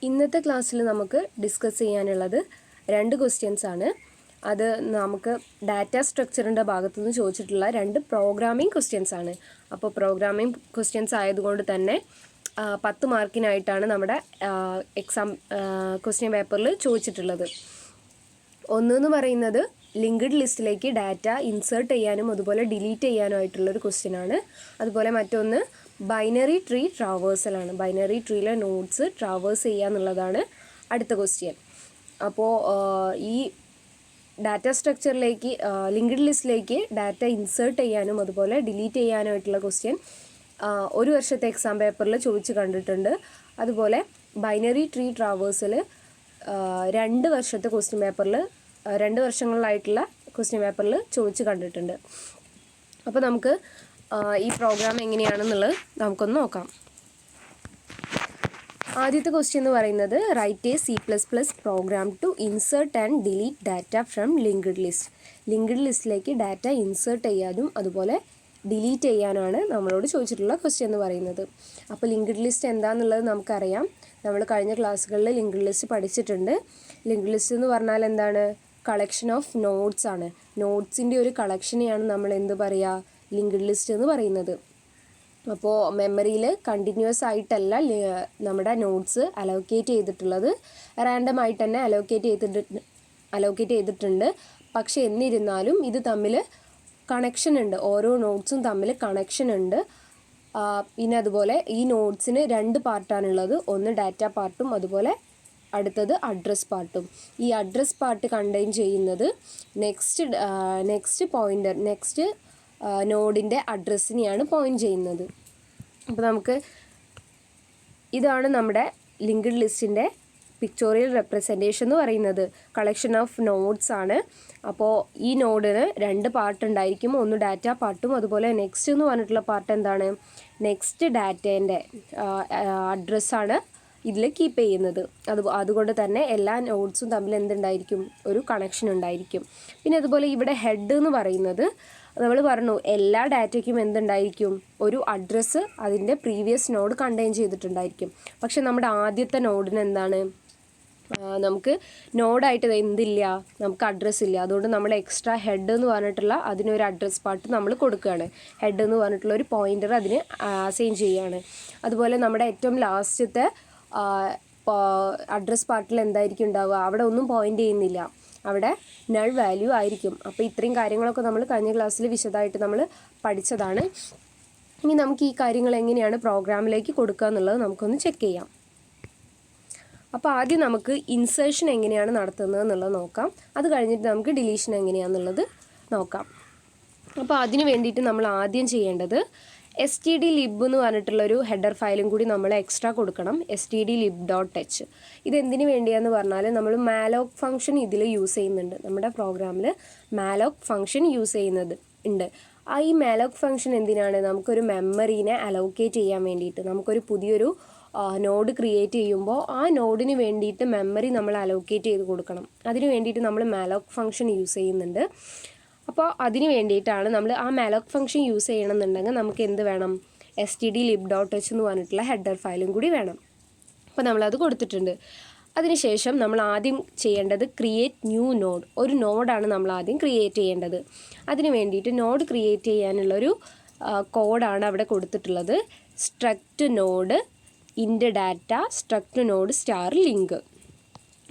ഇന്നത്തെ ക്ലാസ്സിൽ നമുക്ക് ഡിസ്കസ് ചെയ്യാനുള്ളത് 2 ക്വസ്റ്റ്യൻസ് ആണ്. അത് നമുക്ക് ഡാറ്റ സ്ട്രക്ചറിൻ്റെ ഭാഗത്തുനിന്ന് ചോദിച്ചിട്ടുള്ള 2 പ്രോഗ്രാമിംഗ് ക്വസ്റ്റ്യൻസ് ആണ്. അപ്പോൾ പ്രോഗ്രാമിംഗ് ക്വസ്റ്റ്യൻസ് ആയതുകൊണ്ട് തന്നെ 10 മാർക്കിനായിട്ടാണ് നമ്മുടെ എക്സാം ക്വസ്റ്റ്യൻ പേപ്പറിൽ ചോദിച്ചിട്ടുള്ളത്. ഒന്നെന്ന് പറയുന്നത് ലിങ്ക്ഡ് ലിസ്റ്റിലേക്ക് ഡാറ്റ ഇൻസേർട്ട് ചെയ്യാനും അതുപോലെ ഡിലീറ്റ് ചെയ്യാനുമായിട്ടുള്ളൊരു ക്വസ്റ്റ്യൻ ആണ്. അതുപോലെ മറ്റൊന്ന് ബൈനറി ട്രീ ട്രാവേഴ്സലാണ്. ബൈനറി ട്രീയിലെ നോഡ്സ് ട്രാവേഴ്സ് ചെയ്യുക എന്നുള്ളതാണ് അടുത്ത ക്വസ്റ്റ്യൻ. അപ്പോൾ ഈ ഡാറ്റ സ്ട്രക്ചറിലേക്ക് ലിങ്ക്ഡ് ലിസ്റ്റിലേക്ക് ഡാറ്റ ഇൻസേർട്ട് ചെയ്യാനും അതുപോലെ ഡിലീറ്റ് ചെയ്യാനുമായിട്ടുള്ള ക്വസ്റ്റ്യൻ ഒരു വർഷത്തെ എക്സാം പേപ്പറിൽ ചോദിച്ച് കണ്ടിട്ടുണ്ട്. അതുപോലെ ബൈനറി ട്രീ ട്രാവേഴ്സിൽ 2 വർഷത്തെ ക്വസ്റ്റ്യൻ പേപ്പറിൽ 2 വർഷങ്ങളിലായിട്ടുള്ള ക്വസ്റ്റ്യൻ പേപ്പറിൽ ചോദിച്ച് കണ്ടിട്ടുണ്ട്. അപ്പോൾ നമുക്ക് ഈ പ്രോഗ്രാം എങ്ങനെയാണെന്നുള്ളത് നമുക്കൊന്ന് നോക്കാം. ആദ്യത്തെ ക്വസ്റ്റ്യൻ എന്ന് പറയുന്നത് write a C++ program to insert and delete data from linked list. Linked ലിസ്റ്റിലേക്ക് ഡാറ്റ ഇൻസേർട്ട് ചെയ്യാനും അതുപോലെ ഡിലീറ്റ് ചെയ്യാനാണ് നമ്മളോട് ചോദിച്ചിട്ടുള്ള ക്വസ്റ്റ്യൻ എന്ന് പറയുന്നത്. അപ്പോൾ ലിങ്ക്ഡ് ലിസ്റ്റ് എന്താണെന്നുള്ളത് നമുക്കറിയാം. നമ്മൾ കഴിഞ്ഞ ക്ലാസ്സുകളിൽ ലിങ്ക്ഡ് ലിസ്റ്റ് പഠിച്ചിട്ടുണ്ട്. ലിങ്ക്ഡ് ലിസ്റ്റ് എന്ന് പറഞ്ഞാൽ എന്താണ്? കളക്ഷൻ ഓഫ് നോട്ട്സ് ആണ്. നോട്ട്സിൻ്റെ ഒരു കളക്ഷനെയാണ് നമ്മൾ എന്ത് പറയുക? ലിങ്ക്ഡ് ലിസ്റ്റ് എന്ന് പറയുന്നത്. അപ്പോൾ മെമ്മറിയിൽ കണ്ടിന്യൂസ് ആയിട്ടല്ല നമ്മുടെ നോട്ട്സ് അലോക്കേറ്റ് ചെയ്തിട്ടുള്ളത്, റാൻഡം ആയിട്ട് തന്നെ അലോക്കേറ്റ് ചെയ്തിട്ടുണ്ട്. പക്ഷെ എന്നിരുന്നാലും ഇത് തമ്മിൽ കണക്ഷൻ ഉണ്ട്. ഓരോ നോട്ട്സും തമ്മിൽ കണക്ഷൻ ഉണ്ട്. പിന്നെ അതുപോലെ ഈ നോട്ട്സിന് 2 പാർട്ടാണുള്ളത്. ഒന്ന് ഡാറ്റ പാർട്ടും അതുപോലെ അടുത്തത് അഡ്രസ് പാർട്ടും. ഈ അഡ്രസ് പാർട്ട് കണ്ടെയ്ൻ ചെയ്യുന്നത് നെക്സ്റ്റ് നോഡിൻ്റെ അഡ്രസ്സിനെയാണ് പോയിന്റ് ചെയ്യുന്നത്. അപ്പോൾ നമുക്ക് ഇതാണ് നമ്മുടെ ലിങ്ക്ഡ് ലിസ്റ്റിൻ്റെ പിക്ചോറിയൽ റെപ്രസെൻറ്റേഷൻ എന്ന് പറയുന്നത്. കളക്ഷൻ ഓഫ് നോഡ്സ് ആണ്. അപ്പോൾ ഈ നോഡിന് 2 പാർട്ട് ഉണ്ടായിരിക്കും. ഒന്ന് ഡാറ്റ പാർട്ടും അതുപോലെ നെക്സ്റ്റ് എന്ന് പറഞ്ഞിട്ടുള്ള പാർട്ട് എന്താണ്? നെക്സ്റ്റ് ഡാറ്റേൻ്റെ അഡ്രസ്സാണ് ഇതിൽ കീപ്പ് ചെയ്യുന്നത്. അതുകൊണ്ട് തന്നെ എല്ലാ നോഡ്സും തമ്മിൽ എന്തുണ്ടായിരിക്കും? ഒരു കണക്ഷൻ ഉണ്ടായിരിക്കും. പിന്നെ അതുപോലെ ഇവിടെ ഹെഡ് എന്ന് പറയുന്നത് നമ്മൾ പറഞ്ഞു എല്ലാ ഡാറ്റയ്ക്കും എന്തുണ്ടായിരിക്കും? ഒരു അഡ്രസ്സ് അതിൻ്റെ പ്രീവിയസ് നോഡ് കണ്ടെയ്ൻ ചെയ്തിട്ടുണ്ടായിരിക്കും. പക്ഷെ നമ്മുടെ ആദ്യത്തെ നോഡിന് എന്താണ്? നമുക്ക് നോഡായിട്ട് എന്തില്ല? നമുക്ക് അഡ്രസ്സ് ഇല്ല. അതുകൊണ്ട് നമ്മൾ എക്സ്ട്രാ ഹെഡ് എന്ന് പറഞ്ഞിട്ടുള്ള അതിനൊരു അഡ്രസ് പാർട്ട് നമ്മൾ കൊടുക്കുകയാണ്. ഹെഡ് എന്ന് പറഞ്ഞിട്ടുള്ള ഒരു പോയിൻ്റർ അതിന് അസൈൻ ചെയ്യുകയാണ്. അതുപോലെ നമ്മുടെ ഏറ്റവും ലാസ്റ്റത്തെ അഡ്രസ് പാർട്ടിൽ എന്തായിരിക്കും ഉണ്ടാവുക? അവിടെ ഒന്നും പോയിൻ്റ് ചെയ്യുന്നില്ല, അവിടെ നൾ വാല്യൂ ആയിരിക്കും. അപ്പോൾ ഇത്രയും കാര്യങ്ങളൊക്കെ നമ്മൾ കഴിഞ്ഞ ക്ലാസ്സിൽ വിശദമായിട്ട് നമ്മൾ പഠിച്ചതാണ്. ഇനി നമുക്ക് ഈ കാര്യങ്ങൾ എങ്ങനെയാണ് പ്രോഗ്രാമിലേക്ക് കൊടുക്കുക എന്നുള്ളത് നമുക്കൊന്ന് ചെക്ക് ചെയ്യാം. അപ്പോൾ ആദ്യം നമുക്ക് ഇൻസേർഷൻ എങ്ങനെയാണ് നടത്തുന്നത് എന്നുള്ളത് നോക്കാം. അത് കഴിഞ്ഞിട്ട് നമുക്ക് ഡിലീഷൻ എങ്ങനെയാണെന്നുള്ളത് നോക്കാം. അപ്പോൾ അതിന് വേണ്ടിയിട്ട് നമ്മൾ ആദ്യം ചെയ്യേണ്ടത് stdlib എന്ന് പറഞ്ഞിട്ടുള്ളൊരു ഹെഡർ ഫയലും കൂടി നമ്മൾ എക്സ്ട്രാ കൊടുക്കണം. stdlib.h. ഇതെന്തിനു വേണ്ടിയാന്ന് പറഞ്ഞാൽ നമ്മൾ മാലോക് ഫംഗ്ഷൻ ഇതിൽ യൂസ് ചെയ്യുന്നുണ്ട്. നമ്മുടെ പ്രോഗ്രാമിൽ മാലോക് ഫംഗ്ഷൻ യൂസ് ചെയ്യുന്നത് ഉണ്ട്. ഈ മാലോക് ഫംഗ്ഷൻ എന്തിനാണ്? നമുക്കൊരു മെമ്മറീനെ അലോക്കേറ്റ് ചെയ്യാൻ വേണ്ടിയിട്ട്. നമുക്കൊരു പുതിയൊരു നോഡ് ക്രിയേറ്റ് ചെയ്യുമ്പോൾ ആ നോഡിന് വേണ്ടിയിട്ട് മെമ്മറി നമ്മൾ അലോക്കേറ്റ് ചെയ്ത് കൊടുക്കണം. അതിന് വേണ്ടിയിട്ട് നമ്മൾ മാലോക് ഫംഗ്ഷൻ യൂസ് ചെയ്യുന്നുണ്ട്. അപ്പോൾ അതിന് വേണ്ടിയിട്ടാണ് നമ്മൾ ആ മാലോക് ഫംഗ്ഷൻ യൂസ് ചെയ്യണമെന്നുണ്ടെങ്കിൽ നമുക്ക് എന്ത് വേണം? stdlib.h എന്ന് പറഞ്ഞിട്ടുള്ള ഹെഡർ ഫയലും കൂടി വേണം. അപ്പോൾ നമ്മളത് കൊടുത്തിട്ടുണ്ട്. അതിനുശേഷം നമ്മൾ ആദ്യം ചെയ്യേണ്ടത് ക്രിയേറ്റ് ന്യൂ നോഡ്. ഒരു നോഡാണ് നമ്മൾ ആദ്യം ക്രിയേറ്റ് ചെയ്യേണ്ടത്. അതിന് വേണ്ടിയിട്ട് നോഡ് ക്രിയേറ്റ് ചെയ്യാനുള്ളൊരു കോഡാണ് അവിടെ കൊടുത്തിട്ടുള്ളത്. സ്ട്രക്റ്റ് നോഡ് ഇൻഡ് data struct node star link.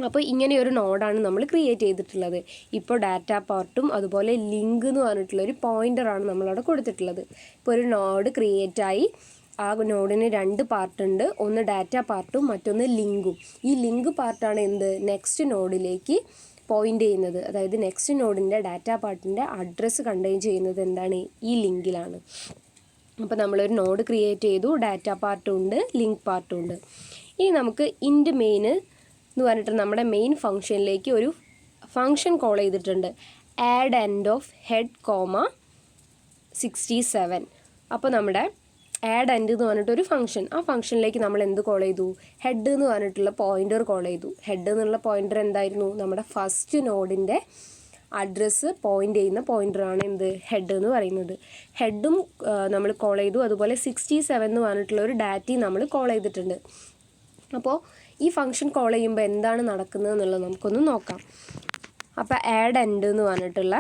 അപ്പോൾ ഇങ്ങനെയൊരു നോഡാണ് നമ്മൾ ക്രിയേറ്റ് ചെയ്തിട്ടുള്ളത്. ഇപ്പോൾ ഡാറ്റ പാർട്ടും അതുപോലെ ലിങ്ക് എന്ന് പറഞ്ഞിട്ടുള്ളൊരു പോയിൻ്ററാണ് നമ്മളവിടെ കൊടുത്തിട്ടുള്ളത്. ഇപ്പോൾ ഒരു നോഡ് ക്രിയേറ്റായി. ആ നോഡിന് 2 പാർട്ടുണ്ട്. ഒന്ന് ഡാറ്റ പാർട്ടും മറ്റൊന്ന് ലിങ്കും. ഈ ലിങ്ക് പാർട്ടാണ് എന്ത്? നെക്സ്റ്റ് നോഡിലേക്ക് പോയിൻ്റ് ചെയ്യുന്നത്. അതായത് നെക്സ്റ്റ് നോഡിൻ്റെ ഡാറ്റ പാർട്ടിൻ്റെ അഡ്രസ്സ് കണ്ടെയ്ൻ ചെയ്യുന്നത് എന്താണ്? ഈ ലിങ്കിലാണ്. അപ്പോൾ നമ്മളൊരു നോഡ് ക്രിയേറ്റ് ചെയ്തു. ഡാറ്റ പാർട്ടും ഉണ്ട്, ലിങ്ക് പാർട്ടും ഉണ്ട്. ഇനി നമുക്ക് ഇൻഡ് മെയിൻ എന്ന് പറഞ്ഞിട്ട് നമ്മുടെ മെയിൻ ഫംഗ്ഷനിലേക്ക് ഒരു ഫംഗ്ഷൻ കോൾ ചെയ്തിട്ടുണ്ട്. Add end of head 67. അപ്പോൾ നമ്മുടെ ആഡ് എൻഡ് എന്ന് പറഞ്ഞിട്ടൊരു ഫംഗ്ഷൻ, ആ ഫംഗ്ഷനിലേക്ക് നമ്മൾ എന്ത് കോൾ ചെയ്തു? ഹെഡ് എന്ന് പറഞ്ഞിട്ടുള്ള പോയിൻ്റർ കോൾ ചെയ്തു. ഹെഡ് എന്നുള്ള പോയിൻ്റർ എന്തായിരുന്നു? നമ്മുടെ ഫസ്റ്റ് നോഡിൻ്റെ അഡ്രസ്സ് പോയിൻ്റ് ചെയ്യുന്ന പോയിൻ്ററാണ് എന്ത്? ഹെഡ് എന്ന് പറയുന്നത്. ഹെഡും നമ്മൾ കോൾ ചെയ്തു. അതുപോലെ 67 എന്ന് പറഞ്ഞിട്ടുള്ള ഒരു ഡാറ്റയും നമ്മൾ കോൾ ചെയ്തിട്ടുണ്ട്. അപ്പോൾ ഈ ഫംഗ്ഷൻ കോൾ ചെയ്യുമ്പോൾ എന്താണ് നടക്കുന്നത് എന്നുള്ളത് നമുക്കൊന്ന് നോക്കാം. അപ്പോൾ ആഡ് എൻഡ് എന്ന് പറഞ്ഞിട്ടുള്ള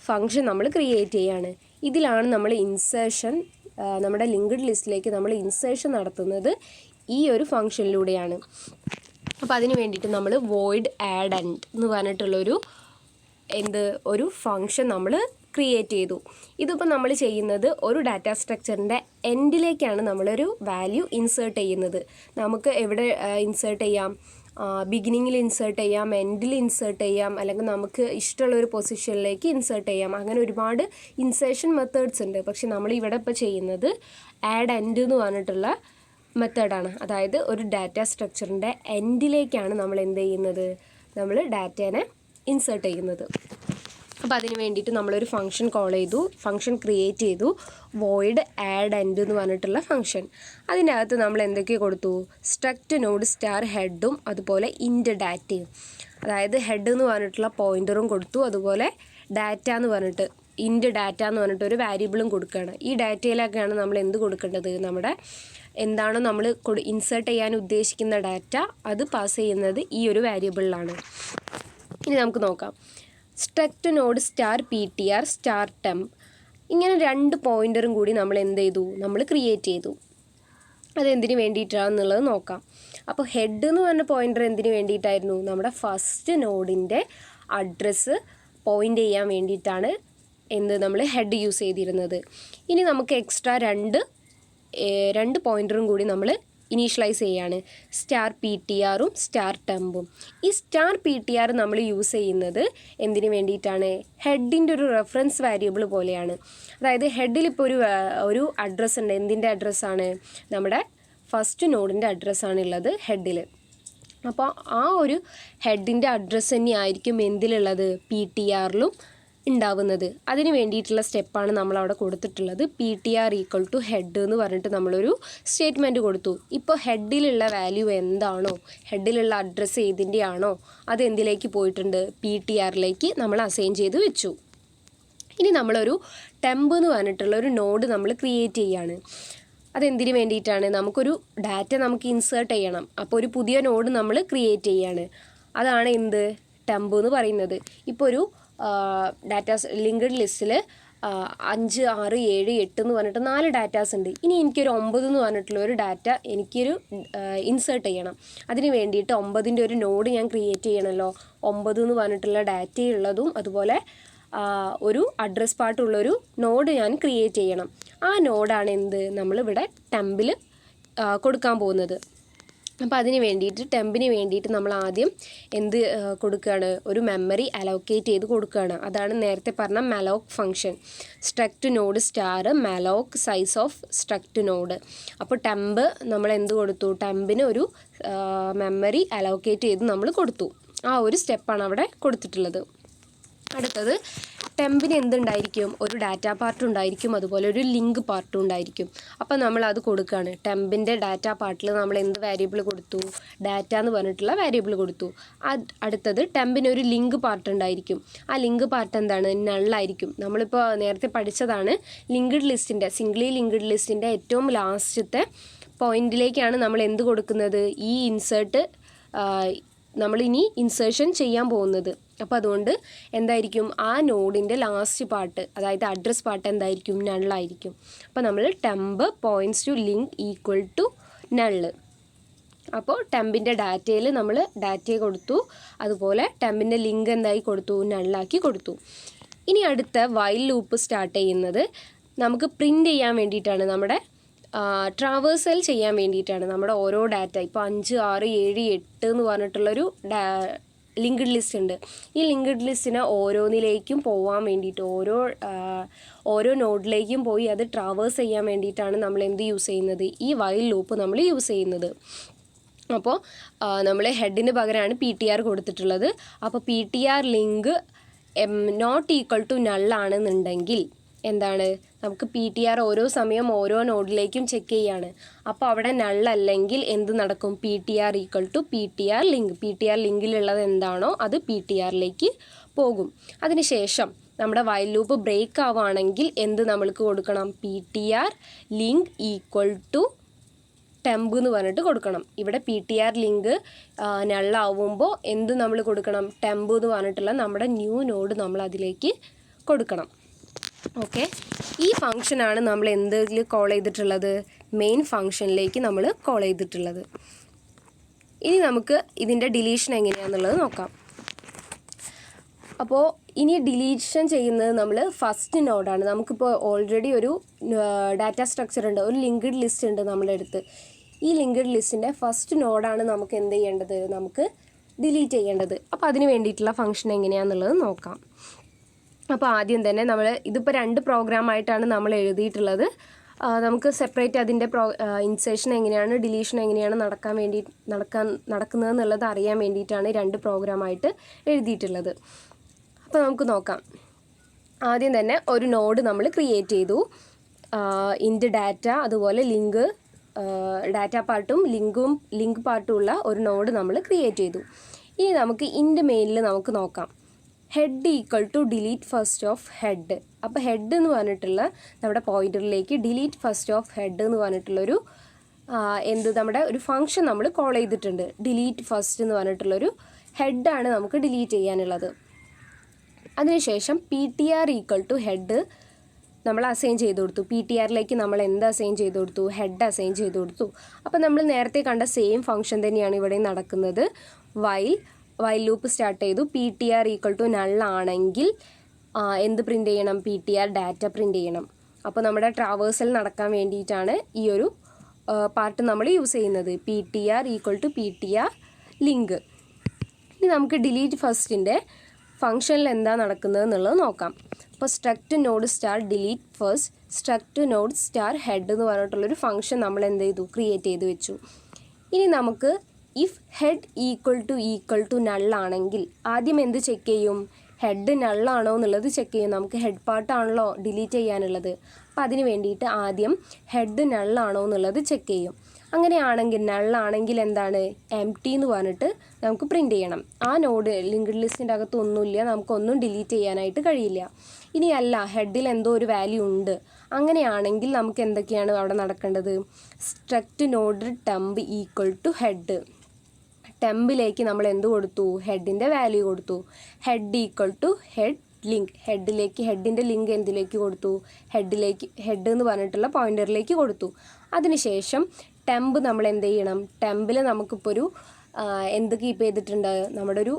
ഫംഗ്ഷൻ നമ്മൾ ക്രിയേറ്റ് ചെയ്യാണ്. ഇതിലാണ് നമ്മൾ ഇൻസേർഷൻ, നമ്മുടെ ലിങ്ക്ഡ് ലിസ്റ്റിലേക്ക് നമ്മൾ ഇൻസേർഷൻ നടത്തുന്നത് ഈ ഒരു ഫംഗ്ഷനിലൂടെയാണ്. അപ്പോൾ അതിന് വേണ്ടിയിട്ട് നമ്മൾ വോയിഡ് ആഡ് എൻഡ് എന്ന് പറഞ്ഞിട്ടുള്ളൊരു ഒരു ഫംഗ്ഷൻ നമ്മൾ ക്രിയേറ്റ് ചെയ്തു. ഇതിപ്പോൾ നമ്മൾ ചെയ്യുന്നത് ഒരു ഡാറ്റ സ്ട്രക്ചറിൻ്റെ എൻഡിലേക്കാണ് നമ്മളൊരു വാല്യൂ ഇൻസേർട്ട് ചെയ്യുന്നത്. നമുക്ക് എവിടെ ഇൻസേർട്ട് ചെയ്യാം? ബിഗിനിങ്ങിൽ ഇൻസേർട്ട് ചെയ്യാം, എൻഡിൽ ഇൻസേർട്ട് ചെയ്യാം, അല്ലെങ്കിൽ നമുക്ക് ഇഷ്ടമുള്ള ഒരു പൊസിഷനിലേക്ക് ഇൻസേർട്ട് ചെയ്യാം. അങ്ങനെ ഒരുപാട് ഇൻസേർഷൻ മെത്തേഡ്സ് ഉണ്ട്. പക്ഷെ നമ്മൾ ഇവിടെ ഇപ്പോൾ ചെയ്യുന്നത് ആഡ് എൻഡ് എന്ന് പറഞ്ഞിട്ടുള്ള മെത്തേഡാണ്. അതായത് ഒരു ഡാറ്റ സ്ട്രക്ചറിൻ്റെ എൻഡിലേക്കാണ് നമ്മൾ എന്ത് ചെയ്യുന്നത്? നമ്മൾ ഡാറ്റേനെ ഇൻസേർട്ട് ചെയ്യുന്നത്. അപ്പോൾ അതിന് വേണ്ടിയിട്ട് നമ്മളൊരു ഫംഗ്ഷൻ കോൾ ചെയ്തു, ഫംഗ്ഷൻ ക്രിയേറ്റ് ചെയ്തു, വോയിഡ് ആഡ് എൻഡ് എന്ന് പറഞ്ഞിട്ടുള്ള ഫംഗ്ഷൻ. അതിൻ്റെ അകത്ത് നമ്മൾ എന്തൊക്കെ കൊടുത്തു? സ്ട്രക്റ്റ് നോഡ് സ്റ്റാർ ഹെഡും അതുപോലെ ഇൻഡ് ഡാറ്റയും. അതായത് ഹെഡ് എന്ന് പറഞ്ഞിട്ടുള്ള പോയിൻ്ററും കൊടുത്തു, അതുപോലെ ഡാറ്റ എന്ന് പറഞ്ഞിട്ട് ഇൻഡ് ഡാറ്റ എന്ന് പറഞ്ഞിട്ട് ഒരു വാരിയബിളും കൊടുക്കുകയാണ്. ഈ ഡാറ്റയിലൊക്കെയാണ് നമ്മൾ എന്ത് കൊടുക്കേണ്ടത്? നമ്മുടെ എന്താണോ നമ്മൾ ഇൻസേർട്ട് ചെയ്യാൻ ഉദ്ദേശിക്കുന്ന ഡാറ്റ അത് പാസ് ചെയ്യുന്നത് ഈ ഒരു വാരിയബിളിലാണ്. ഇനി നമുക്ക് നോക്കാം. Struct node star PTR star temp, ഇങ്ങനെ 2 പോയിൻ്ററും കൂടി നമ്മൾ എന്ത് ചെയ്തു? നമ്മൾ ക്രിയേറ്റ് ചെയ്തു. അതെന്തിനു വേണ്ടിയിട്ടാണെന്നുള്ളത് നോക്കാം. അപ്പോൾ ഹെഡ് എന്ന് പറഞ്ഞ പോയിൻ്റർ എന്തിനു വേണ്ടിയിട്ടായിരുന്നു? നമ്മുടെ ഫസ്റ്റ് നോഡിൻ്റെ അഡ്രസ്സ് പോയിൻ്റ് ചെയ്യാൻ വേണ്ടിയിട്ടാണ് നമ്മൾ ഹെഡ് യൂസ് ചെയ്തിരുന്നത്. ഇനി നമുക്ക് എക്സ്ട്രാ രണ്ട് പോയിൻ്ററും കൂടി നമ്മൾ ഇനീഷ്യലൈസ് ചെയ്യാണ്, സ്റ്റാർ PTRും സ്റ്റാർ ടെമ്പും. ഈ സ്റ്റാർ PTR നമ്മൾ യൂസ് ചെയ്യുന്നത് എന്തിനു വേണ്ടിയിട്ടാണ്? ഹെഡിൻ്റെ ഒരു റെഫറൻസ് വാരിയബിൾ പോലെയാണ്. അതായത് ഹെഡിൽ ഇപ്പോൾ ഒരു അഡ്രസ്സ് ഉണ്ട്. എന്തിൻ്റെ അഡ്രസ്സാണ്? നമ്മുടെ ഫസ്റ്റ് നോഡിൻ്റെ അഡ്രസ്സാണ് ഉള്ളത് ഹെഡിൽ. അപ്പോൾ ആ ഒരു ഹെഡിൻ്റെ അഡ്രസ്സ് തന്നെയായിരിക്കും എന്തിലുള്ളത്? PTRലും ഉണ്ടാവുന്നത്. അതിന് വേണ്ടിയിട്ടുള്ള സ്റ്റെപ്പാണ് നമ്മളവിടെ കൊടുത്തിട്ടുള്ളത്. PTR = ഹെഡ് എന്ന് പറഞ്ഞിട്ട് നമ്മളൊരു സ്റ്റേറ്റ്മെൻറ്റ് കൊടുത്തു. ഇപ്പോൾ ഹെഡിലുള്ള വാല്യൂ എന്താണോ, ഹെഡിലുള്ള അഡ്രസ്സ് ഏതിൻ്റെ ആണോ അത് എന്തിലേക്ക് പോയിട്ടുണ്ട്? PTRലേക്ക് നമ്മൾ അസൈൻ ചെയ്ത് വെച്ചു. ഇനി നമ്മളൊരു ടെമ്പ് എന്ന് പറഞ്ഞിട്ടുള്ള ഒരു നോഡ് നമ്മൾ ക്രിയേറ്റ് ചെയ്യാണ്. അതെന്തിനു വേണ്ടിയിട്ടാണ്? നമുക്കൊരു ഡാറ്റ നമുക്ക് ഇൻസേർട്ട് ചെയ്യണം. അപ്പോൾ ഒരു പുതിയ നോഡ് നമ്മൾ ക്രിയേറ്റ് ചെയ്യാണ്. അതാണ് ടെമ്പ് എന്ന് പറയുന്നത്. ഇപ്പോൾ ഒരു ലിങ്ക്ഡ് ലിസ്റ്റിൽ 5, 6, 7, 8 എന്ന് പറഞ്ഞിട്ട് 4 ഡാറ്റാസ് ഉണ്ട്. ഇനി എനിക്കൊരു 9 എന്ന് പറഞ്ഞിട്ടുള്ള ഒരു ഡാറ്റ എനിക്കൊരു ഇൻസേർട്ട് ചെയ്യണം. അതിന് വേണ്ടിയിട്ട് 9ൻ്റെ ഒരു നോഡ് ഞാൻ ക്രിയേറ്റ് ചെയ്യണമല്ലോ. 9 എന്ന് പറഞ്ഞിട്ടുള്ള ഡാറ്റയുള്ളതും അതുപോലെ ഒരു അഡ്രസ് പാർട്ടുള്ളൊരു നോഡ് ഞാൻ ക്രിയേറ്റ് ചെയ്യണം. ആ നോഡാണ് നമ്മളിവിടെ ടെമ്പിൽ കൊടുക്കാൻ പോകുന്നത്. അപ്പോൾ അതിന് വേണ്ടിയിട്ട് ടെമ്പിന് വേണ്ടിയിട്ട് നമ്മൾ ആദ്യം കൊടുക്കുകയാണ്? ഒരു മെമ്മറി അലോക്കേറ്റ് ചെയ്ത് കൊടുക്കുകയാണ്. അതാണ് നേരത്തെ പറഞ്ഞ malloc function. Struct node star malloc size of struct node. അപ്പോൾ ടെമ്പ് നമ്മൾ കൊടുത്തു? ടെമ്പിന് ഒരു മെമ്മറി അലോക്കേറ്റ് ചെയ്ത് നമ്മൾ കൊടുത്തു. ആ ഒരു സ്റ്റെപ്പാണ് അവിടെ കൊടുത്തിട്ടുള്ളത്. അടുത്തത് ടെമ്പിന് എന്തുണ്ടായിരിക്കും? ഒരു ഡാറ്റ പാർട്ട് ഉണ്ടായിരിക്കും, അതുപോലെ ഒരു ലിങ്ക് പാർട്ടും ഉണ്ടായിരിക്കും. അപ്പോൾ നമ്മൾ അത് കൊടുക്കുകയാണ്. ടെമ്പിൻ്റെ ഡാറ്റ പാർട്ടിൽ നമ്മൾ എന്ത് വാരിയബിൾ കൊടുത്തു? ഡാറ്റ എന്ന് പറഞ്ഞിട്ടുള്ള വാരിയബിൾ കൊടുത്തു. അടുത്തത് ടെമ്പിന് ഒരു ലിങ്ക് പാർട്ട് ഉണ്ടായിരിക്കും. ആ ലിങ്ക് പാർട്ട് എന്താണ്? നള്ളായിരിക്കും. നമ്മളിപ്പോൾ നേരത്തെ പഠിച്ചതാണ് ലിങ്ക്ഡ് ലിസ്റ്റിൻ്റെ, സിംഗിളി ലിങ്ക്ഡ് ലിസ്റ്റിൻ്റെ ഏറ്റവും ലാസ്റ്റത്തെ പോയിന്റിലേക്കാണ് നമ്മൾ കൊടുക്കുന്നത്? ഈ ഇൻസേർട്ട് നമ്മളിനി ഇൻസേർഷൻ ചെയ്യാൻ പോകുന്നത്. അപ്പോൾ അതുകൊണ്ട് എന്തായിരിക്കും? ആ നോഡിൻ്റെ ലാസ്റ്റ് പാർട്ട്, അതായത് അഡ്രസ് പാർട്ട് എന്തായിരിക്കും? നള്ളായിരിക്കും. അപ്പോൾ നമ്മൾ temp points to link = null. അപ്പോൾ ടെമ്പിൻ്റെ ഡാറ്റയിൽ നമ്മൾ ഡാറ്റയെ കൊടുത്തു, അതുപോലെ ടെമ്പിൻ്റെ ലിങ്ക് എന്തായി കൊടുത്തു? നള്ളാക്കി കൊടുത്തു. ഇനി അടുത്ത വൈൽ ലൂപ്പ് സ്റ്റാർട്ട് ചെയ്യുന്നത് നമുക്ക് പ്രിൻ്റ് ചെയ്യാൻ വേണ്ടിയിട്ടാണ്. നമ്മുടെ ട്രാവേഴ്സൽ ചെയ്യാൻ വേണ്ടിയിട്ടാണ്. നമ്മുടെ ഓരോ ഡാറ്റ ഇപ്പോൾ 5, 6, 7, 8 എന്ന് പറഞ്ഞിട്ടുള്ളൊരു ലിങ്ക്ഡ് ലിസ്റ്റ് ഉണ്ട്. ഈ ലിങ്ക്ഡ് ലിസ്റ്റിനെ ഓരോന്നിലേക്കും പോകാൻ വേണ്ടിയിട്ട് ഓരോ നോഡിലേക്കും പോയി അത് ട്രാവേഴ്സ് ചെയ്യാൻ വേണ്ടിയിട്ടാണ് നമ്മൾ യൂസ് ചെയ്യുന്നത്? ഈ വൈൽ ലൂപ്പ് നമ്മൾ യൂസ് ചെയ്യുന്നത്. അപ്പോൾ നമ്മൾ ഹെഡിന് പകരമാണ് PTR കൊടുത്തിട്ടുള്ളത്. അപ്പോൾ PTR ലിങ്ക് ≠ നള്ളാണെന്നുണ്ടെങ്കിൽ എന്താണ്? നമുക്ക് PTR ഓരോ സമയം ഓരോ നോഡിലേക്കും ചെക്ക് ചെയ്യാണ്. അപ്പോൾ അവിടെ നള്ളല്ലെങ്കിൽ എന്ത് നടക്കും? PTR = PTR link. PTR ലിങ്കിലുള്ളത് എന്താണോ അത് PTRലേക്ക് പോകും. അതിനുശേഷം നമ്മുടെ വൈൽ ലൂപ്പ് ബ്രേക്ക് ആവുകയാണെങ്കിൽ നമ്മൾക്ക് കൊടുക്കണം? PTR ലിങ്ക് = ടെമ്പ് എന്ന് പറഞ്ഞിട്ട് കൊടുക്കണം. ഇവിടെ PTR ലിങ്ക് നള്ളാവുമ്പോൾ എന്ത് നമ്മൾ കൊടുക്കണം? ടെമ്പ് എന്ന് പറഞ്ഞിട്ടുള്ള നമ്മുടെ ന്യൂ നോഡ് നമ്മൾ അതിലേക്ക് കൊടുക്കണം. ഓക്കെ, ഈ ഫംഗ്ഷനാണ് നമ്മൾ എന്തിൽ കോൾ ചെയ്തിട്ടുള്ളത്? മെയിൻ ഫംഗ്ഷനിലേക്ക് നമ്മൾ കോൾ ചെയ്തിട്ടുള്ളത്. ഇനി നമുക്ക് ഇതിൻ്റെ ഡിലീഷൻ എങ്ങനെയാണെന്നുള്ളത് നോക്കാം. അപ്പോൾ ഇനി ഡിലീഷൻ ചെയ്യുന്നത് നമ്മൾ ഫസ്റ്റ് നോഡാണ്. നമുക്കിപ്പോൾ ഓൾറെഡി ഒരു ഡാറ്റ സ്ട്രക്ചർ ഉണ്ട്, ഒരു ലിങ്ക്ഡ് ലിസ്റ്റ് ഉണ്ട് നമ്മുടെ അടുത്ത്. ഈ ലിങ്ക്ഡ് ലിസ്റ്റിൻ്റെ ഫസ്റ്റ് നോഡാണ് നമുക്ക് എന്ത് ചെയ്യേണ്ടത്? നമുക്ക് ഡിലീറ്റ് ചെയ്യേണ്ടത്. അപ്പോൾ അതിന് വേണ്ടിയിട്ടുള്ള ഫംഗ്ഷൻ എങ്ങനെയാണെന്നുള്ളത് നോക്കാം. അപ്പോൾ ആദ്യം തന്നെ നമ്മൾ ഇതിപ്പോൾ 2 പ്രോഗ്രാമായിട്ടാണ് നമ്മൾ എഴുതിയിട്ടുള്ളത്. നമുക്ക് സെപ്പറേറ്റ് അതിൻ്റെ ഇൻസേർഷൻ എങ്ങനെയാണ്, ഡിലീഷൻ എങ്ങനെയാണ് നടക്കുന്നത് എന്നുള്ളത് അറിയാൻ വേണ്ടിയിട്ടാണ് 2 പ്രോഗ്രാമായിട്ട് എഴുതിയിട്ടുള്ളത്. അപ്പോൾ നമുക്ക് നോക്കാം. ആദ്യം തന്നെ ഒരു നോഡ് നമ്മൾ ക്രിയേറ്റ് ചെയ്തു. ഇൻറ്റ് ഡാറ്റ, അതുപോലെ ലിങ്ക്, ഡാറ്റ പാർട്ടും ലിങ്ക് പാർട്ടും ഉള്ള ഒരു നോഡ് നമ്മൾ ക്രിയേറ്റ് ചെയ്തു. ഇനി നമുക്ക് ഇൻറ്റ് മെയിനിൽ നമുക്ക് നോക്കാം. Head equal to delete first of head. അപ്പോൾ ഹെഡ് എന്ന് പറഞ്ഞിട്ടുള്ള നമ്മുടെ പോയിന്ററിലേക്ക് ഡിലീറ്റ് ഫസ്റ്റ് ഓഫ് ഹെഡ് എന്ന് പറഞ്ഞിട്ടുള്ളൊരു നമ്മുടെ ഒരു ഫംഗ്ഷൻ നമ്മൾ കോൾ ചെയ്തിട്ടുണ്ട്. ഡിലീറ്റ് ഫസ്റ്റ് എന്ന് പറഞ്ഞിട്ടുള്ളൊരു ഹെഡാണ് നമുക്ക് ഡിലീറ്റ് ചെയ്യാനുള്ളത്. അതിനുശേഷം PTR ഈക്വൽ ടു ഹെഡ് നമ്മൾ അസൈൻ ചെയ്ത് കൊടുത്തു. PTRലേക്ക് നമ്മൾ എന്ത് അസൈൻ ചെയ്ത് കൊടുത്തു? ഹെഡ് അസൈൻ ചെയ്ത് കൊടുത്തു. അപ്പോൾ നമ്മൾ നേരത്തെ കണ്ട സെയിം ഫംഗ്ഷൻ തന്നെയാണ് ഇവിടെ നടക്കുന്നത്. വൈൽ ലൂപ്പ് സ്റ്റാർട്ട് ചെയ്തു. PTR ഈക്വൽ ടു നള്ളാണെങ്കിൽ എന്ത് പ്രിൻ്റ് ചെയ്യണം? PTR ഡാറ്റ പ്രിൻ്റ് ചെയ്യണം. അപ്പോൾ നമ്മുടെ ട്രാവേഴ്സൽ നടക്കാൻ വേണ്ടിയിട്ടാണ് ഈ ഒരു പാർട്ട് നമ്മൾ യൂസ് ചെയ്യുന്നത്. PTR equal to PTR link. ഇനി നമുക്ക് ഡിലീറ്റ് ഫസ്റ്റിൻ്റെ ഫംഗ്ഷനിൽ എന്താ നടക്കുന്നത് എന്നുള്ളത് നോക്കാം. അപ്പോൾ struct node star delete first struct node star head എന്ന് പറഞ്ഞിട്ടുള്ളൊരു ഫംഗ്ഷൻ നമ്മൾ എന്ത് ചെയ്തു? ക്രിയേറ്റ് ചെയ്ത് വെച്ചു. ഇനി നമുക്ക് ഇഫ് ഹെഡ് ഈക്വൽ ടു നള്ളാണെങ്കിൽ ആദ്യം എന്ത് ചെക്ക് ചെയ്യും? ഹെഡ് നള്ളാണോ എന്നുള്ളത് ചെക്ക് ചെയ്യും. നമുക്ക് ഹെഡ് പാർട്ടാണല്ലോ ഡിലീറ്റ് ചെയ്യാനുള്ളത്. അപ്പോൾ അതിന് വേണ്ടിയിട്ട് ആദ്യം ഹെഡ് നള്ളാണോ എന്നുള്ളത് ചെക്ക് ചെയ്യും. അങ്ങനെയാണെങ്കിൽ നള്ളാണെങ്കിൽ എന്താണ്? എംപ്റ്റി എന്ന് പറഞ്ഞിട്ട് നമുക്ക് പ്രിൻ്റ് ചെയ്യണം. ആ നോഡ് ലിങ്ക്ഡ് ലിസ്റ്റിൻ്റെ അകത്ത് ഒന്നുമില്ല, നമുക്കൊന്നും ഡിലീറ്റ് ചെയ്യാനായിട്ട് കഴിയില്ല. ഇനിയല്ല, ഹെഡിൽ എന്തോ ഒരു വാല്യൂ ഉണ്ട്, അങ്ങനെയാണെങ്കിൽ നമുക്ക് എന്തൊക്കെയാണ് അവിടെ നടക്കേണ്ടത്? Struct node temp equal to head. ടെമ്പിലേക്ക് നമ്മൾ എന്ത് കൊടുത്തു? ഹെഡിൻ്റെ വാല്യൂ കൊടുത്തു. Head equal to head link. ഹെഡിൻ്റെ ലിങ്ക് എന്തിലേക്ക് കൊടുത്തു? ഹെഡ് എന്ന് പറഞ്ഞിട്ടുള്ള പോയിന്ററിലേക്ക് കൊടുത്തു. അതിനുശേഷം ടെമ്പ് നമ്മൾ എന്ത് ചെയ്യണം? ടെമ്പിൽ നമുക്കിപ്പോൾ ഒരു എന്ത് കീപ്പ് ചെയ്തിട്ടുണ്ട്? നമ്മുടെ ഒരു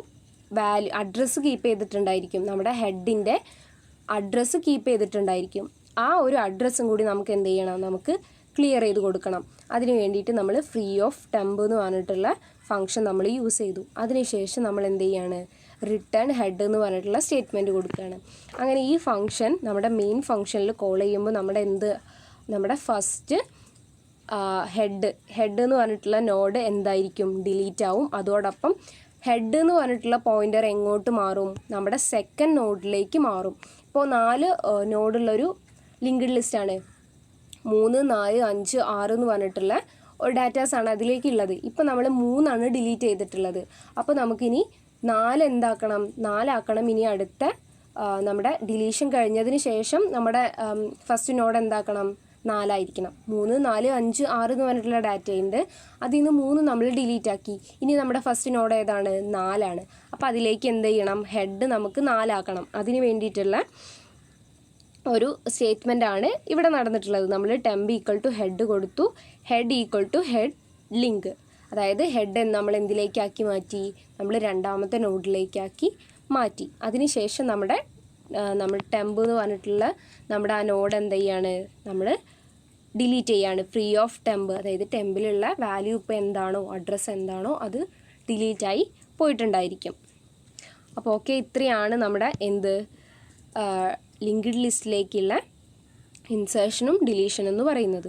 വാല്യൂ അഡ്രസ്സ് കീപ്പ് ചെയ്തിട്ടുണ്ടായിരിക്കും. നമ്മുടെ ഹെഡിൻ്റെ അഡ്രസ്സ് കീപ്പ് ചെയ്തിട്ടുണ്ടായിരിക്കും. ആ ഒരു അഡ്രസ്സും കൂടി നമുക്ക് എന്ത് ചെയ്യണം? നമുക്ക് ക്ലിയർ ചെയ്ത് കൊടുക്കണം. അതിന് വേണ്ടിയിട്ട് നമ്മൾ ഫ്രീ ഓഫ് ടെമ്പ് എന്ന് പറഞ്ഞിട്ടുള്ള ഫംഗ്ഷൻ നമ്മൾ യൂസ് ചെയ്തു. അതിനുശേഷം നമ്മൾ എന്ത് ചെയ്യാണ്? റിട്ടേൺ ഹെഡ് എന്ന് പറഞ്ഞിട്ടുള്ള സ്റ്റേറ്റ്മെൻറ്റ് കൊടുക്കുകയാണ്. അങ്ങനെ ഈ ഫംഗ്ഷൻ നമ്മുടെ മെയിൻ ഫംഗ്ഷനിൽ കോൾ ചെയ്യുമ്പോൾ നമ്മുടെ ഫസ്റ്റ് ഹെഡ് എന്ന് പറഞ്ഞിട്ടുള്ള നോഡ് എന്തായിരിക്കും? ഡിലീറ്റ് ആവും. അതോടൊപ്പം ഹെഡ് എന്ന് പറഞ്ഞിട്ടുള്ള പോയിൻ്റർ എങ്ങോട്ട് മാറും? നമ്മുടെ സെക്കൻഡ് നോഡിലേക്ക് മാറും. ഇപ്പോൾ 4 നോഡുള്ളൊരു ലിങ്ക്ഡ് ലിസ്റ്റാണ്. 3, 4, 5, 6 എന്ന് പറഞ്ഞിട്ടുള്ള ഒരു ഡാറ്റാസാണ് അതിലേക്കുള്ളത്. ഇപ്പോൾ നമ്മൾ 3 ഡിലീറ്റ് ചെയ്തിട്ടുള്ളത്. അപ്പോൾ നമുക്കിനി 4 എന്താക്കണം? 4 ആക്കണം. ഇനി അടുത്ത നമ്മുടെ ഡിലീഷൻ കഴിഞ്ഞതിന് ശേഷം നമ്മുടെ ഫസ്റ്റ് നോഡ് എന്താക്കണം? 4 ആയിരിക്കണം. 3, 4, 5, 6 എന്ന് പറഞ്ഞിട്ടുള്ള ഡാറ്റയുണ്ട്. അതിൽ നിന്ന് 3 നമ്മൾ ഡിലീറ്റ് ആക്കി. ഇനി നമ്മുടെ ഫസ്റ്റ് നോഡ് ഏതാണ്? 4 ആണ്. അപ്പോൾ അതിലേക്ക് എന്ത് ചെയ്യണം? ഹെഡ് നമുക്ക് 4 ആക്കണം. അതിന് വേണ്ടിയിട്ടുള്ള ഒരു സ്റ്റേറ്റ്മെൻറ്റാണ് ഇവിടെ നടന്നിട്ടുള്ളത്. നമ്മൾ ടെമ്പ് ഈക്വൽ ടു ഹെഡ് കൊടുത്തു. Head equal to head link. അതായത് ഹെഡ് നമ്മൾ എന്തിലേക്കാക്കി മാറ്റി? നമ്മൾ രണ്ടാമത്തെ നോഡിലേക്കാക്കി മാറ്റി. അതിനുശേഷം നമ്മൾ ടെമ്പ് എന്ന് പറഞ്ഞിട്ടുള്ള നമ്മുടെ ആ നോഡ് എന്ത് ചെയ്യാണ്? നമ്മൾ ഡിലീറ്റ് ചെയ്യാണ്. Free of temp. അതായത് ടെമ്പിലുള്ള വാല്യൂ ഇപ്പോൾ എന്താണോ, അഡ്രസ്സ് എന്താണോ അത് ഡിലീറ്റായി പോയിട്ടുണ്ടായിരിക്കും. അപ്പോൾ ഓക്കെ, ഇത്രയാണ് നമ്മുടെ ലിങ്ക്ഡ് ലിസ്റ്റിലേക്കുള്ള ഇൻസേർഷനും ഡിലീഷനും എന്ന് പറയുന്നത്.